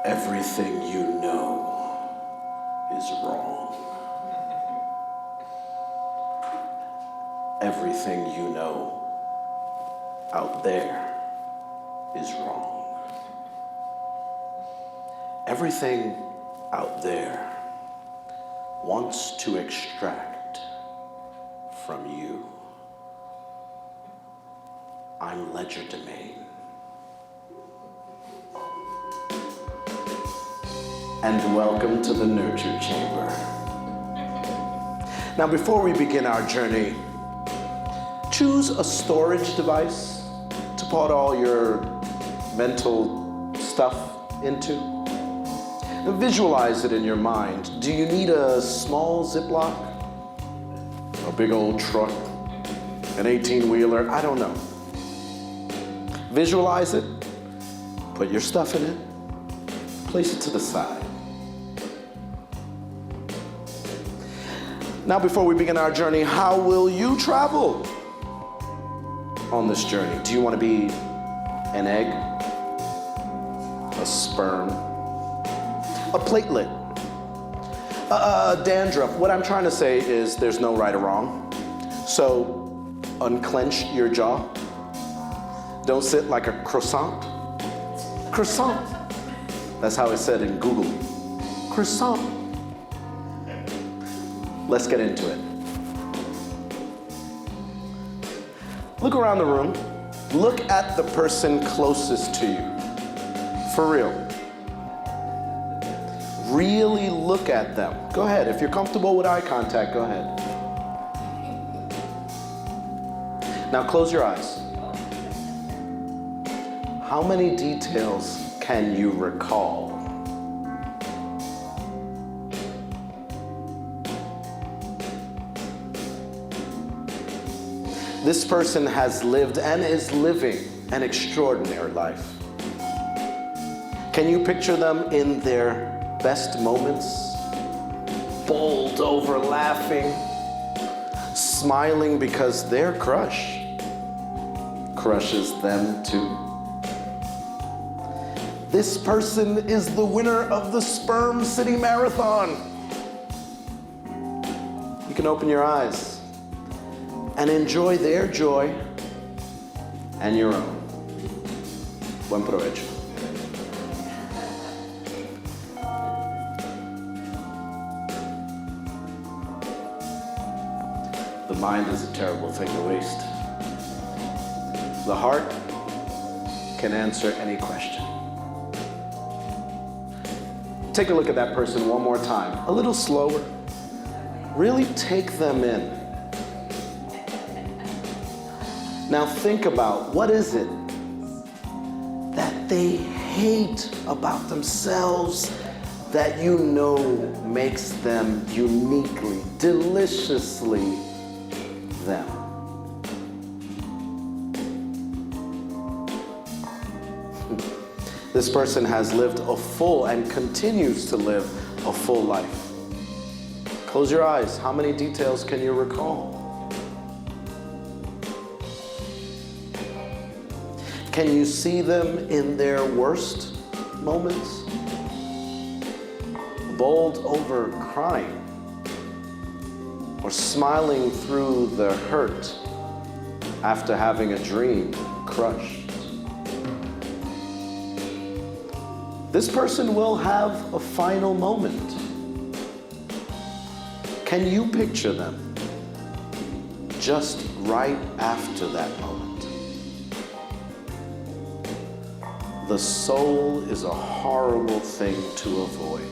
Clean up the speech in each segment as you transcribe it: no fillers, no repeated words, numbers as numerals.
Everything you know is wrong. Everything you know out there is wrong. Everything out there wants to extract from you. I'm legerdemain. And welcome to the Nurture Chamber. Now, before we begin our journey, choose a storage device to put all your mental stuff into. And visualize it in your mind. Do you need a small Ziploc? A big old truck? An 18-wheeler? I don't know. Visualize it, put your stuff in it, place it to the side. Now, before we begin our journey, how will you travel on this journey? Do you want to be an egg, a sperm, a platelet, a dandruff? What I'm trying to say is there's no right or wrong. So unclench your jaw. Don't sit like a croissant. Croissant. That's how it's said in Google. Croissant. Let's get into it. Look around the room. Look at the person closest to you. For real. Really look at them. Go ahead. If you're comfortable with eye contact, go ahead. Now close your eyes. How many details can you recall? This person has lived and is living an extraordinary life. Can you picture them in their best moments? Bowled over laughing, smiling because their crush crushes them too. This person is the winner of the Sperm City Marathon. You can open your eyes and enjoy their joy and your own. Buen provecho. The mind is a terrible thing to waste. The heart can answer any question. Take a look at that person one more time, a little slower. Really take them in. Now think about, what is it that they hate about themselves that you know makes them uniquely, deliciously them? This person has lived a full and continues to live a full life. Close your eyes. How many details can you recall? Can you see them in their worst moments? Bowled over crying, or smiling through the hurt after having a dream crushed? This person will have a final moment. Can you picture them just right after that moment? The soul is a horrible thing to avoid.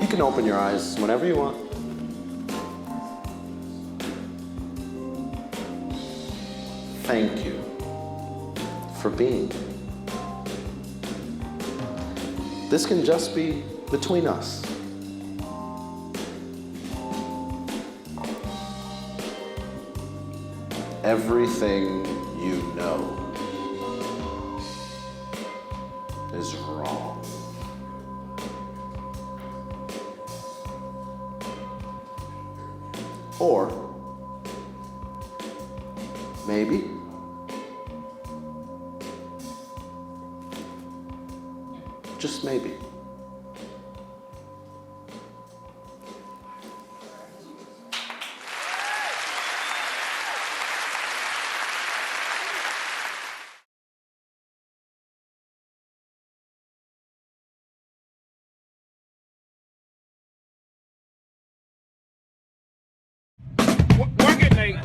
You can open your eyes whenever you want. Thank you for being. This can just be between us. Everything you know is wrong. Or maybe Just maybe. Work it, Nate.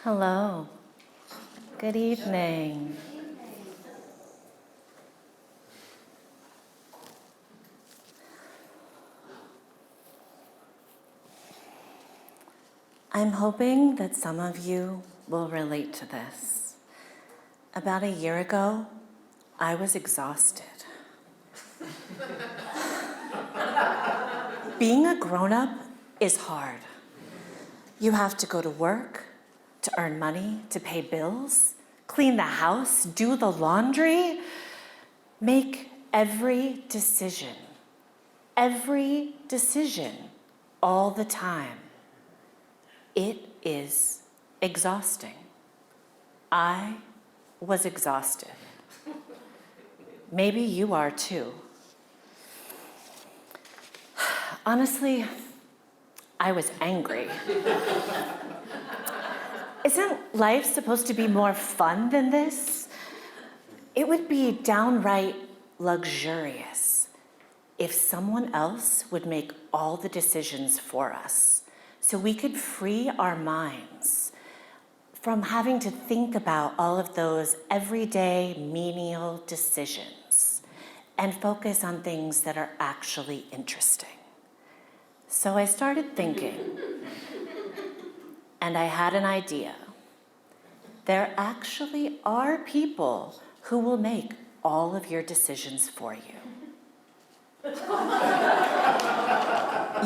Hello. Good evening. I'm hoping that some of you will relate to this. About a year ago, I was exhausted. Being a grown-up is hard. You have to go to work, to earn money, to pay bills, clean the house, do the laundry, make every decision all the time. It is exhausting. I was exhausted. Maybe you are too. Honestly, I was angry. Isn't life supposed to be more fun than this? It would be downright luxurious if someone else would make all the decisions for us, so we could free our minds from having to think about all of those everyday menial decisions and focus on things that are actually interesting. So I started thinking, and I had an idea. There actually are people who will make all of your decisions for you.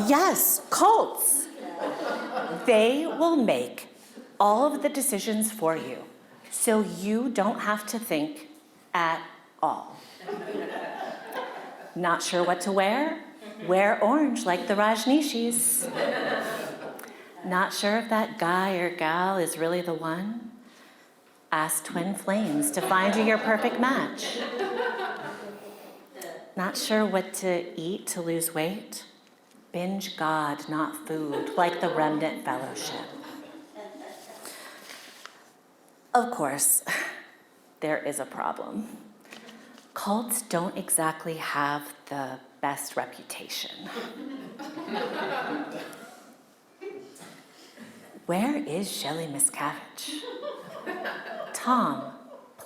Yes, cults. They will make all of the decisions for you, so you don't have to think at all. Not sure what to wear? Wear orange like the Rajneeshis. Not sure if that guy or gal is really the one? Ask twin flames to find you your perfect match. Not sure what to eat to lose weight? Binge God, not food, like the Remnant Fellowship. Of course, there is a problem. Cults don't exactly have the best reputation. Where is Shelley Miscavige? Tom,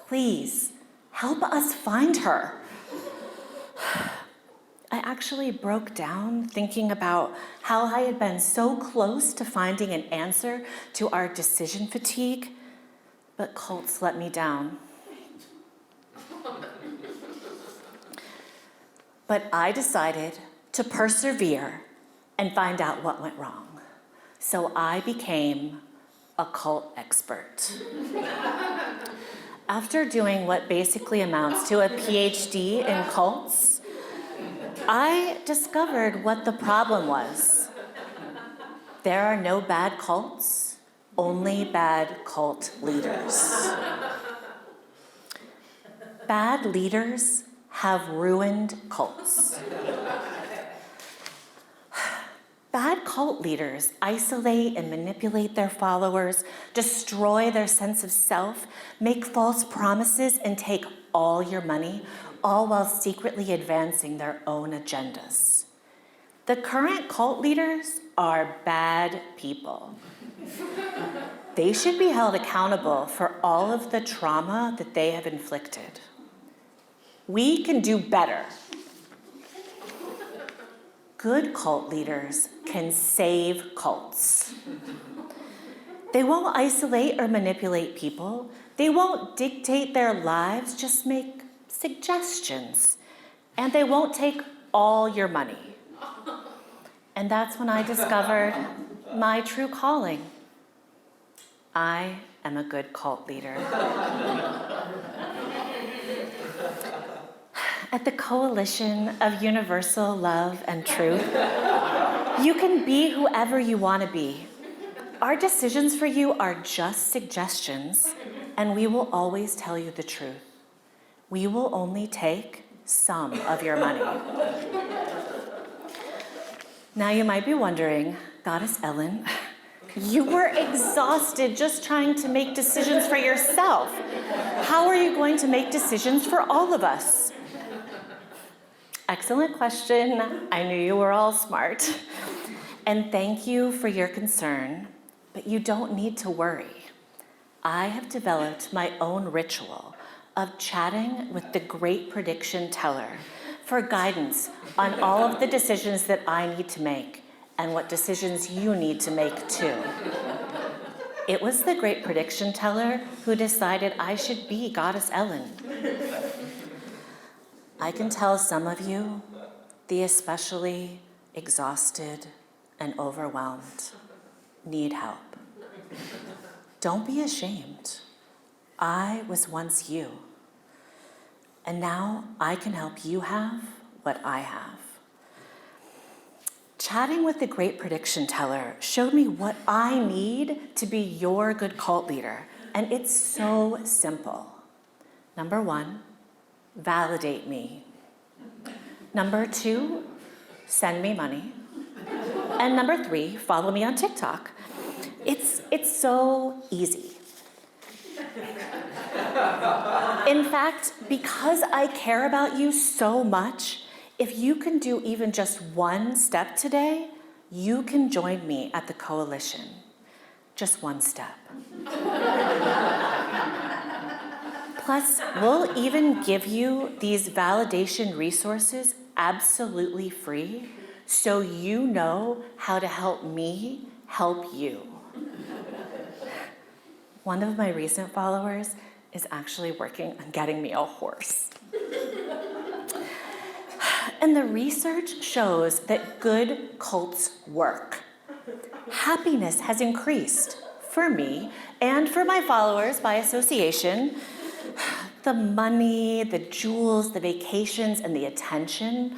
please, help us find her. I actually broke down thinking about how I had been so close to finding an answer to our decision fatigue, but cults let me down. But I decided to persevere and find out what went wrong. So I became a cult expert. After doing what basically amounts to a PhD in cults, I discovered what the problem was. There are no bad cults, only bad cult leaders. Bad leaders have ruined cults. Bad cult leaders isolate and manipulate their followers, destroy their sense of self, make false promises, and take all your money, all while secretly advancing their own agendas. The current cult leaders are bad people. They should be held accountable for all of the trauma that they have inflicted. We can do better. Good cult leaders can save cults. They won't isolate or manipulate people. They won't dictate their lives, just make suggestions. And they won't take all your money. And that's when I discovered my true calling. I am a good cult leader. At the Coalition of Universal Love and Truth, you can be whoever you want to be. Our decisions for you are just suggestions, and we will always tell you the truth. We will only take some of your money. Now you might be wondering, Goddess Ellen, you were exhausted just trying to make decisions for yourself. How are you going to make decisions for all of us? Excellent question. I knew you were all smart. And thank you for your concern, but you don't need to worry. I have developed my own ritual of chatting with the great prediction teller for guidance on all of the decisions that I need to make and what decisions you need to make too. It was the great prediction teller who decided I should be Goddess Ellen. I can tell some of you, the especially exhausted and overwhelmed, need help. Don't be ashamed. I was once you, and now I can help you have what I have. Chatting with the great prediction teller showed me what I need to be your good cult leader, and it's so simple. Number 1, validate me. Number 2, send me money. And number 3, follow me on TikTok. It's so easy. In fact, because I care about you so much, if you can do even just one step today, you can join me at the Coalition. Just one step. Plus, we'll even give you these validation resources absolutely free, so you know how to help me help you. One of my recent followers is actually working on getting me a horse. And the research shows that good cults work. Happiness has increased for me and for my followers by association. The money, the jewels, the vacations, and the attention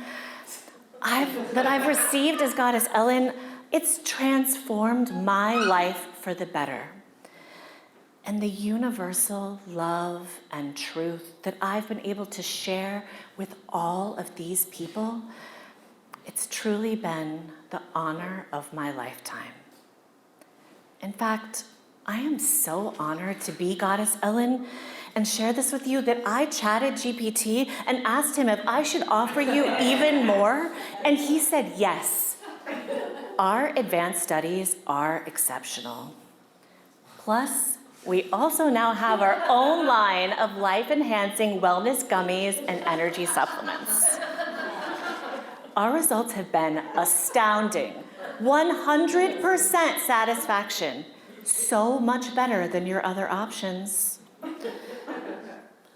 that I've received as Goddess Ellen, it's transformed my life for the better. And the universal love and truth that I've been able to share with all of these people, it's truly been the honor of my lifetime. In fact, I am so honored to be Goddess Ellen and share this with you that I chatted GPT and asked him if I should offer you even more, and he said yes. Our advanced studies are exceptional. Plus, we also now have our own line of life-enhancing wellness gummies and energy supplements. Our results have been astounding. 100% satisfaction. So much better than your other options.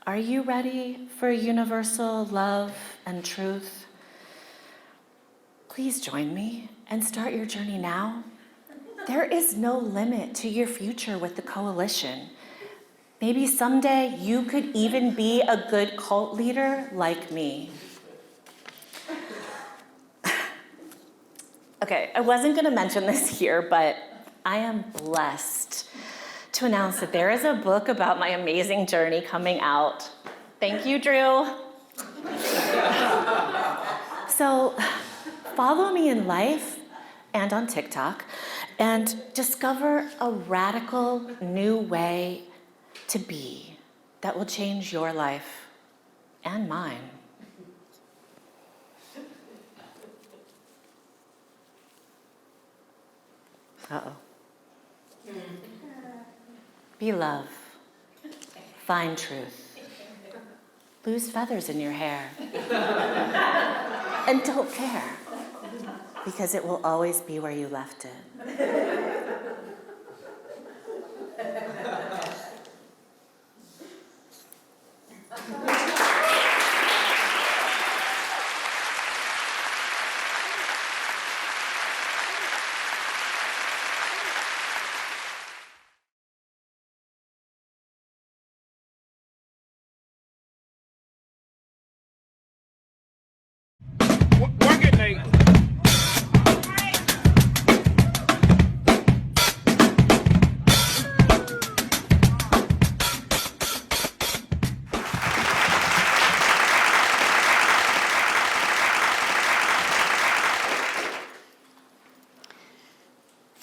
Are you ready for universal love and truth? Please join me and start your journey now. There is no limit to your future with the Coalition. Maybe someday you could even be a good cult leader like me. Okay, I wasn't gonna mention this here, but I am blessed to announce that there is a book about my amazing journey coming out. Thank you, Drew. So follow me in life and on TikTok and discover a radical new way to be that will change your life and mine. Uh-oh. Be love. Find truth. Lose feathers in your hair. And don't care, because it will always be where you left it.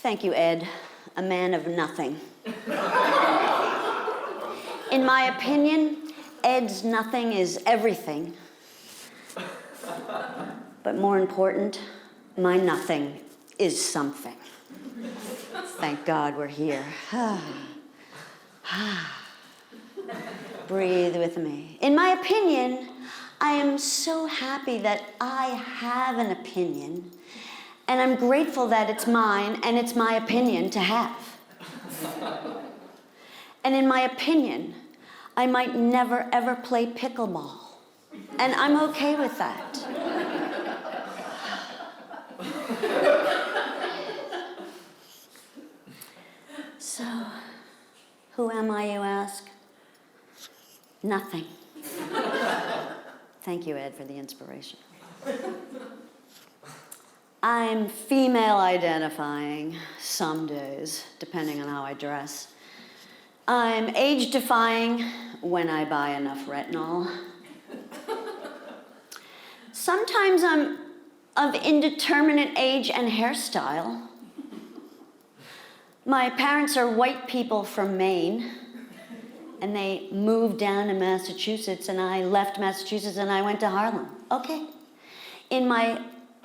Thank you, Ed, a man of nothing. In my opinion, Ed's nothing is everything. But more important, my nothing is something. Thank God we're here. Breathe with me. In my opinion, I am so happy that I have an opinion, and I'm grateful that it's mine and it's my opinion to have. And in my opinion, I might never ever play pickleball, and I'm okay with that. So, who am I, you ask? Nothing. Thank you, Ed, for the inspiration. I'm female identifying some days, depending on how I dress. I'm age defying when I buy enough retinol. Sometimes I'm of indeterminate age and hairstyle. My parents are white people from Maine, and they moved down to Massachusetts, and I left Massachusetts and I went to Harlem. Okay.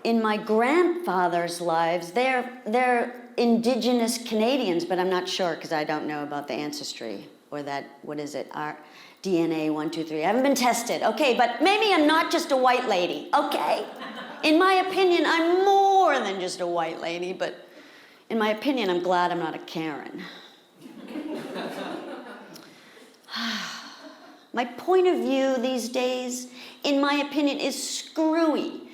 In my grandfather's lives, they're indigenous Canadians, but I'm not sure because I don't know about the ancestry or that, what is it, our DNA 1, 2, 3. I haven't been tested. Okay, but maybe I'm not just a white lady, okay? In my opinion, I'm more than just a white lady, but in my opinion, I'm glad I'm not a Karen. My point of view these days, in my opinion, is screwy.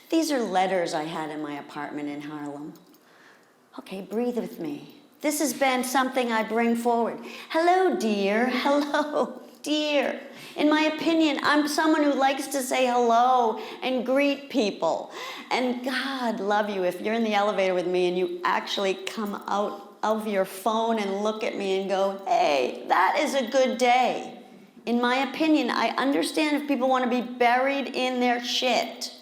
These are letters I had in my apartment in Harlem. Okay, breathe with me. This has been something I bring forward. Hello, dear. Hello, dear. In my opinion, I'm someone who likes to say hello and greet people. And God love you if you're in the elevator with me and you actually come out of your phone and look at me and go, hey, that is a good day. In my opinion, I understand if people want to be buried in their shit.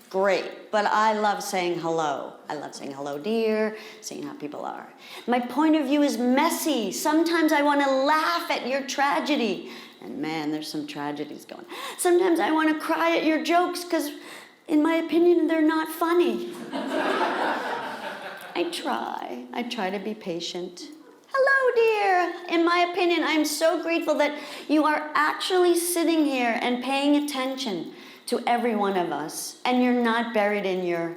Great, but I love saying hello. I love saying hello, dear, seeing how people are. My point of view is messy. Sometimes I want to laugh at your tragedy. And man, there's some tragedies going. Sometimes I want to cry at your jokes because, in my opinion, they're not funny. I try to be patient. Hello, dear. In my opinion, I'm so grateful that you are actually sitting here and paying attention to every one of us, and you're not buried in your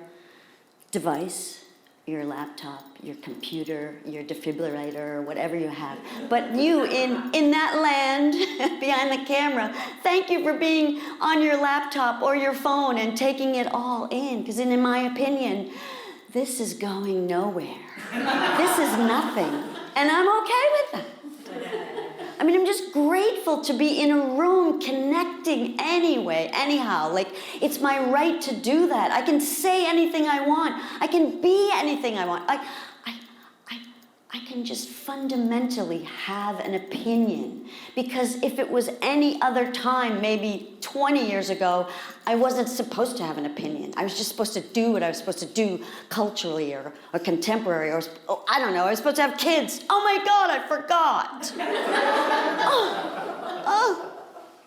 device, your laptop, your computer, your defibrillator, or whatever you have. But you, in that land, behind the camera, thank you for being on your laptop or your phone and taking it all in, because in my opinion, this is going nowhere. This is nothing, and I'm okay with that. I mean, I'm just grateful to be in a room connecting anyway, anyhow. Like, it's my right to do that. I can say anything I want. I can be anything I want. I can just fundamentally have an opinion. Because if it was any other time, maybe 20 years ago, I wasn't supposed to have an opinion. I was just supposed to do what I was supposed to do culturally or contemporary or, I don't know, I was supposed to have kids. Oh my God, I forgot.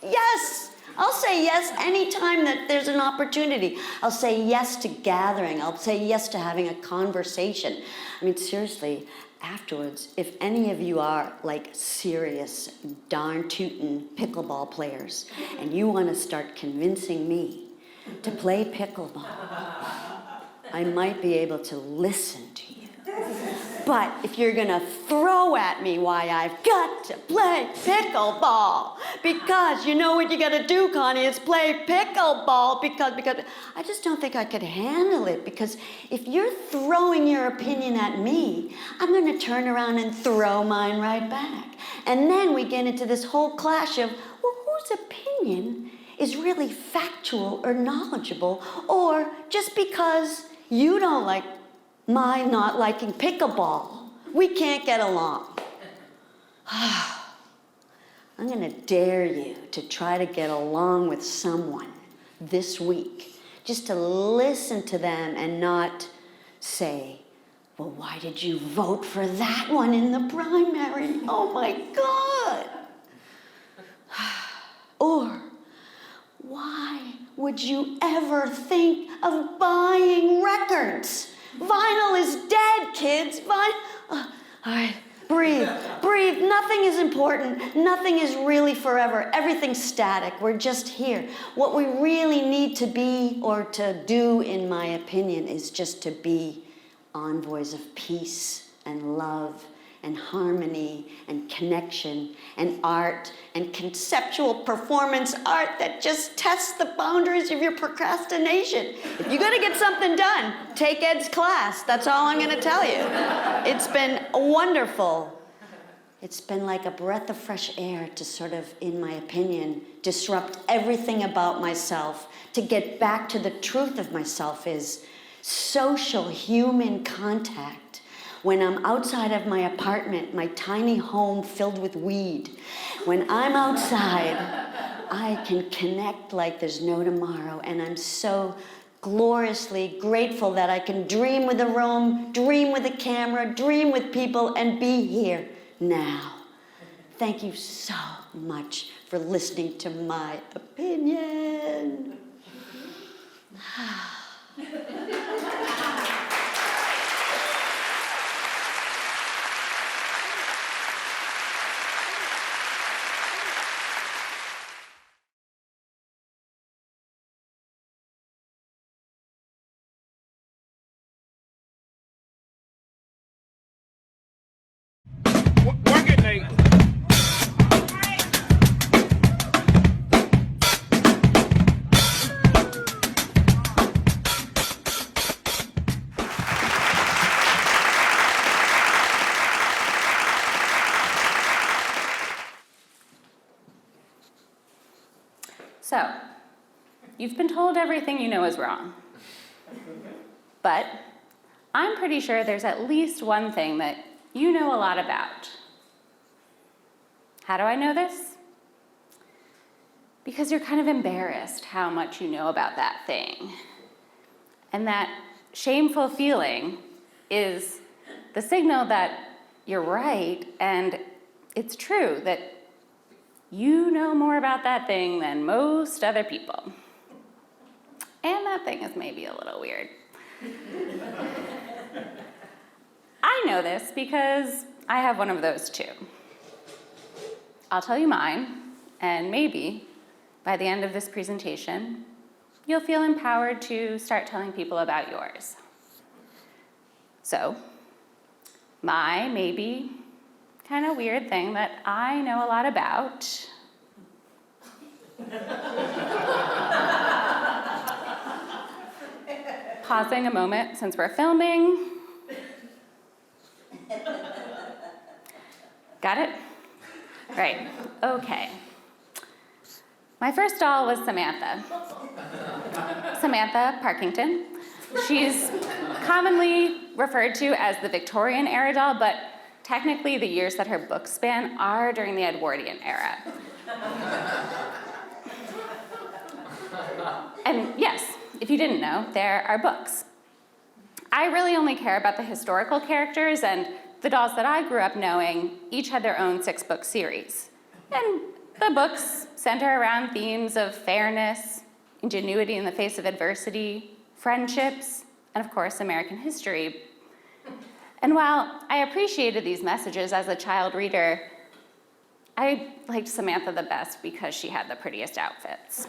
Yes. I'll say yes anytime that there's an opportunity. I'll say yes to gathering. I'll say yes to having a conversation. I mean, seriously, afterwards, if any of you are like serious, darn tootin' pickleball players, and you want to start convincing me to play pickleball, I might be able to listen to you. But if you're gonna throw at me why I've got to play pickleball, because you know what you gotta do, Connie, is play pickleball because I just don't think I could handle it, because if you're throwing your opinion at me, I'm gonna turn around and throw mine right back. And then we get into this whole clash of, well, whose opinion is really factual or knowledgeable, or just because you don't like my not liking pickleball, we can't get along. I'm gonna dare you to try to get along with someone this week, just to listen to them and not say, well, why did you vote for that one in the primary? Oh my God. Or, why would you ever think of buying records? Vinyl is dead, kids. All right, breathe, breathe. Nothing is important. Nothing is really forever. Everything's static. We're just here. What we really need to be or to do, in my opinion, is just to be envoys of peace and love and harmony and connection and art and conceptual performance art that just tests the boundaries of your procrastination. If you're gonna get something done, take Ed's class. That's all I'm gonna tell you. It's been wonderful. It's been like a breath of fresh air to sort of, in my opinion, disrupt everything about myself, to get back to the truth of myself is social human contact. When I'm outside of my apartment, my tiny home filled with weed, when I'm outside, I can connect like there's no tomorrow, and I'm so gloriously grateful that I can dream with a room, dream with a camera, dream with people, and be here now. Thank you so much for listening to my opinion. Work it, Nate. So, you've been told everything you know is wrong. But I'm pretty sure there's at least one thing that you know a lot about. How do I know this? Because you're kind of embarrassed how much you know about that thing. And that shameful feeling is the signal that you're right and it's true that you know more about that thing than most other people. And that thing is maybe a little weird. I know this because I have one of those too. I'll tell you mine, and maybe by the end of this presentation, you'll feel empowered to start telling people about yours. So, my maybe kind of weird thing that I know a lot about pausing a moment since we're filming. Got it? Right, okay. My first doll was Samantha. Samantha Parkington. She's commonly referred to as the Victorian era doll, but technically the years that her books span are during the Edwardian era. And yes, if you didn't know, there are books. I really only care about the historical characters, and the dolls that I grew up knowing each had their own 6-book series. And the books center around themes of fairness, ingenuity in the face of adversity, friendships, and of course, American history. And while I appreciated these messages as a child reader, I liked Samantha the best because she had the prettiest outfits.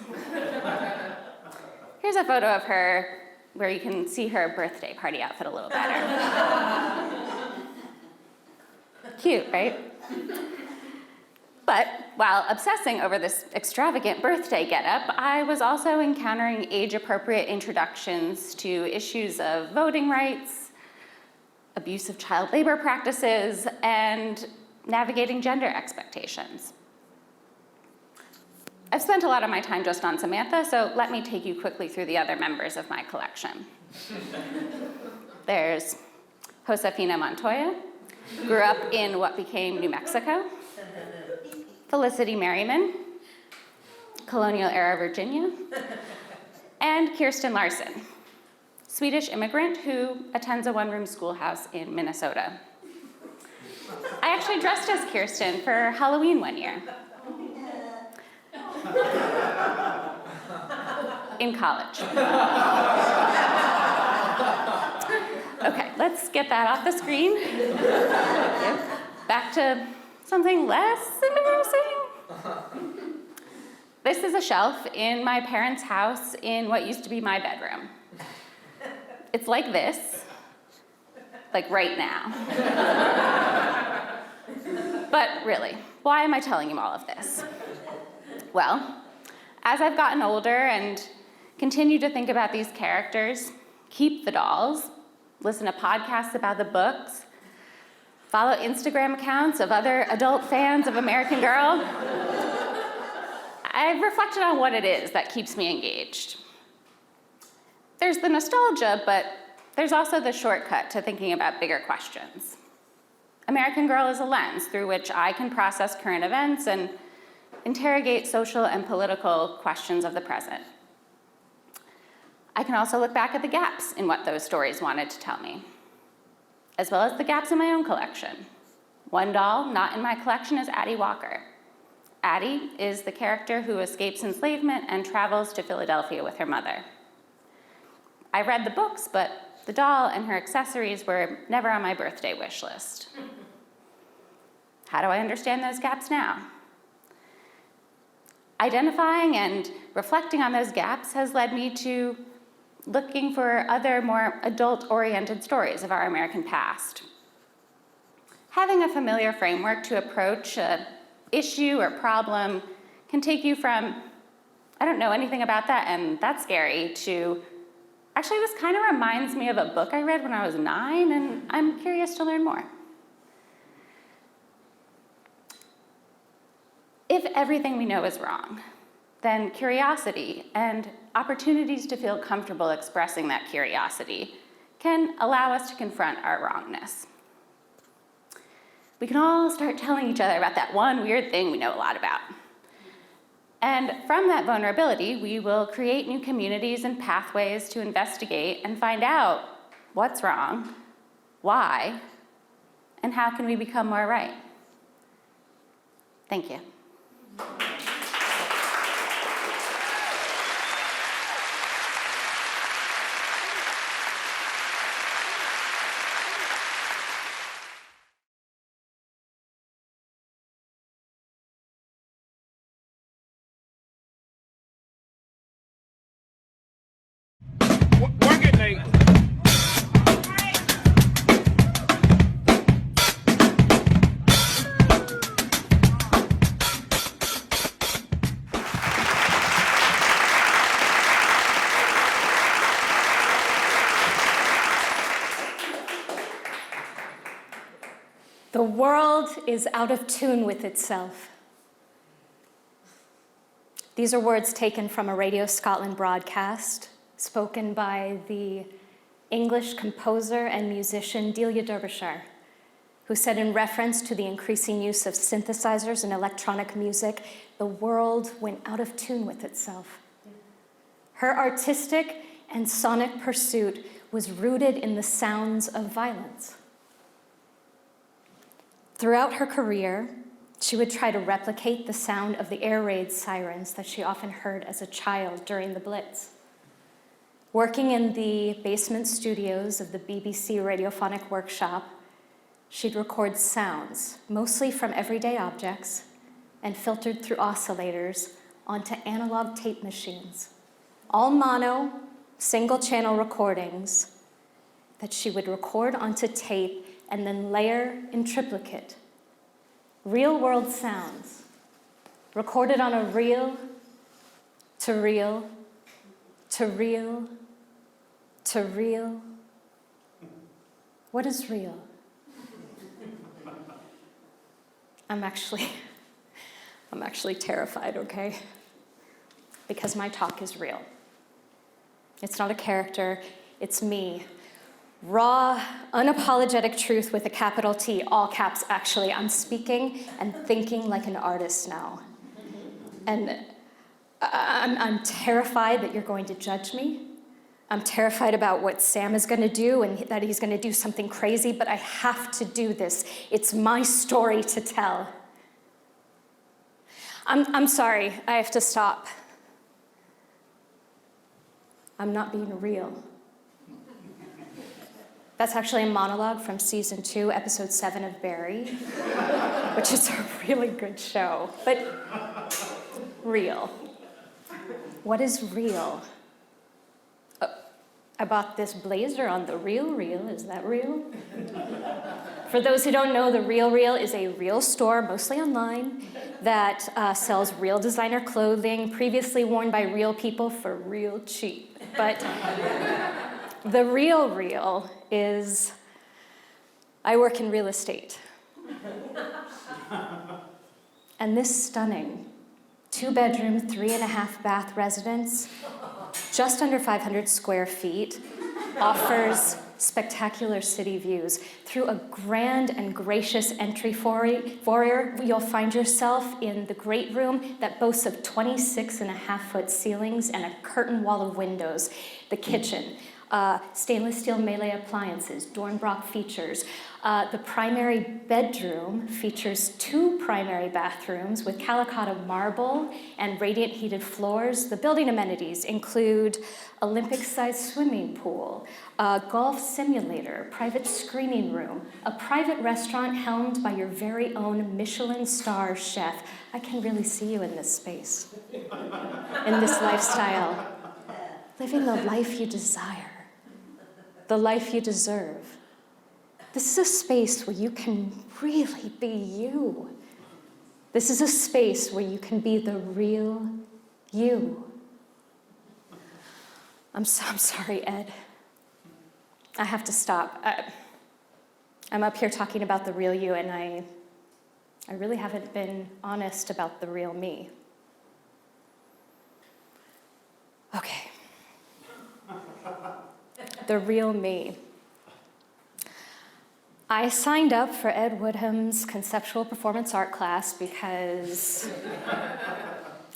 Here's a photo of her where you can see her birthday party outfit a little better. Cute, right? But while obsessing over this extravagant birthday getup, I was also encountering age-appropriate introductions to issues of voting rights, abuse of child labor practices, and navigating gender expectations. I've spent a lot of my time just on Samantha, so let me take you quickly through the other members of my collection. There's Josefina Montoya, grew up in what became New Mexico. Felicity Merriman, colonial-era Virginia. And Kirsten Larson, Swedish immigrant who attends a one-room schoolhouse in Minnesota. I actually dressed as Kirsten for Halloween one year. In college. Okay, let's get that off the screen. Back to something less embarrassing. This is a shelf in my parents' house in what used to be my bedroom. It's like this, like right now. But really, why am I telling you all of this? Well, as I've gotten older and continue to think about these characters, keep the dolls, listen to podcasts about the books, follow Instagram accounts of other adult fans of American Girl, I've reflected on what it is that keeps me engaged. There's the nostalgia, but there's also the shortcut to thinking about bigger questions. American Girl is a lens through which I can process current events and interrogate social and political questions of the present. I can also look back at the gaps in what those stories wanted to tell me, as well as the gaps in my own collection. One doll not in my collection is Addie Walker. Addie is the character who escapes enslavement and travels to Philadelphia with her mother. I read the books, but the doll and her accessories were never on my birthday wish list. How do I understand those gaps now? Identifying and reflecting on those gaps has led me to looking for other, more adult-oriented stories of our American past. Having a familiar framework to approach an issue or problem can take you from, I don't know anything about that, and that's scary, to, actually, this kind of reminds me of a book I read when I was 9, and I'm curious to learn more. If everything we know is wrong, then curiosity and opportunities to feel comfortable expressing that curiosity can allow us to confront our wrongness. We can all start telling each other about that one weird thing we know a lot about. And from that vulnerability, we will create new communities and pathways to investigate and find out what's wrong, why, and how can we become more right. Thank you. Work it, Nate. The world is out of tune with itself. These are words taken from a Radio Scotland broadcast spoken by the English composer and musician Delia Derbyshire, who said in reference to the increasing use of synthesizers in electronic music, the world went out of tune with itself. Her artistic and sonic pursuit was rooted in the sounds of violence. Throughout her career, she would try to replicate the sound of the air raid sirens that she often heard as a child during the Blitz. Working in the basement studios of the BBC Radiophonic Workshop, she'd record sounds, mostly from everyday objects, and filtered through oscillators onto analog tape machines, all mono, single-channel recordings that she would record onto tape and then layer in triplicate. Real-world sounds, recorded on a reel to reel to reel to reel. What is real? I'm actually terrified, okay? Because my talk is real. It's not a character, it's me. Raw, unapologetic truth with a capital T, all caps actually. I'm speaking and thinking like an artist now. And I'm terrified that you're going to judge me. I'm terrified about what Sam is going to do and that he's going to do something crazy, but I have to do this. It's my story to tell. I'm sorry, I have to stop. I'm not being real. That's actually a monologue from season 2, episode 7 of Barry, which is a really good show, but real. What is real? I bought this blazer on The Real Real. Is that real? For those who don't know, The Real Real is a real store, mostly online, that sells real designer clothing previously worn by real people for real cheap. But The Real Real is, I work in real estate. And this stunning 2-bedroom, 3.5-bath residence, just under 500 square feet, offers spectacular city views. Through a grand and gracious entry foyer, you'll find yourself in the great room that boasts of 26.5-foot ceilings and a curtain wall of windows. The kitchen, stainless steel Melee appliances, Dornbrock features. The primary bedroom features 2 primary bathrooms with Calicotta marble and radiant heated floors. The building amenities include Olympic-sized swimming pool, a golf simulator, private screening room, a private restaurant helmed by your very own Michelin star chef. I can really see you in this space, in this lifestyle, living the life you desire, the life you deserve. This is a space where you can really be you. This is a space where you can be the real you. I'm sorry, Ed. I have to stop. I'm up here talking about the real you, and I really haven't been honest about the real me. Okay. The real me. I signed up for Ed Woodham's Conceptual Performance Art class because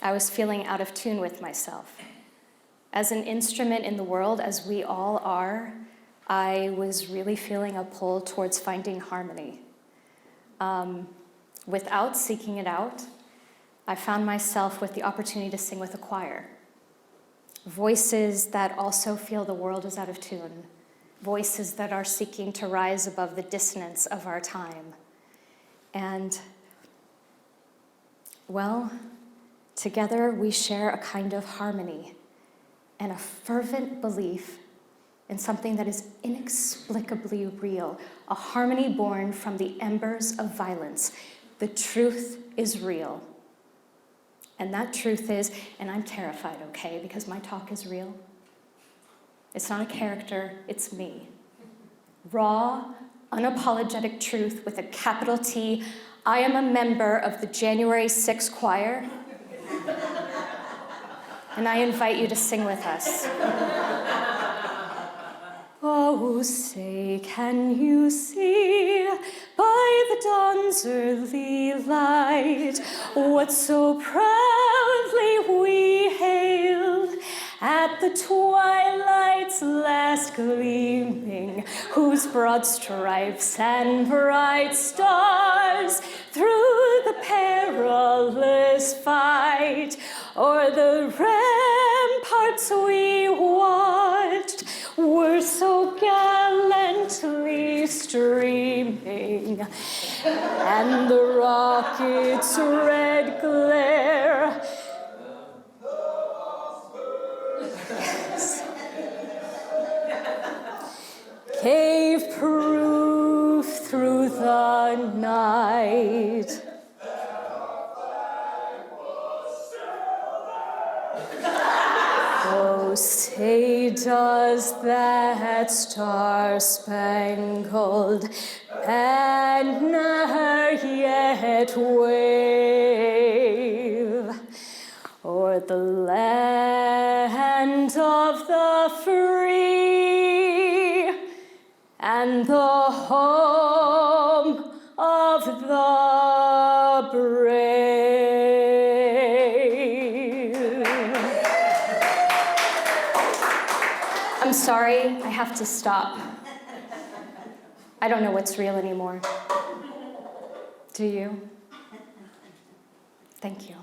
I was feeling out of tune with myself. As an instrument in the world, as we all are, I was really feeling a pull towards finding harmony. Without seeking it out, I found myself with the opportunity to sing with a choir. Voices that also feel the world is out of tune. Voices that are seeking to rise above the dissonance of our time. And, well, together we share a kind of harmony and a fervent belief in something that is inexplicably real, a harmony born from the embers of violence. The truth is real. And that truth is, and I'm terrified, okay, because my talk is real. It's not a character, it's me. Raw, unapologetic truth with a capital T. I am a member of the January 6th choir. And I invite you to sing with us. Oh, say, can you see by the dawn's early light what so proudly we hailed at the twilight's last gleaming, whose broad stripes and bright stars through the perilous fight o'er the ramparts we watched were so gallantly streaming, and the rocket's red glare gave proof through the night. Oh, say, does that star-spangled banner yet wave o'er the land of the free and the home of the brave? I'm sorry, I have to stop. I don't know what's real anymore. Do you? Thank you.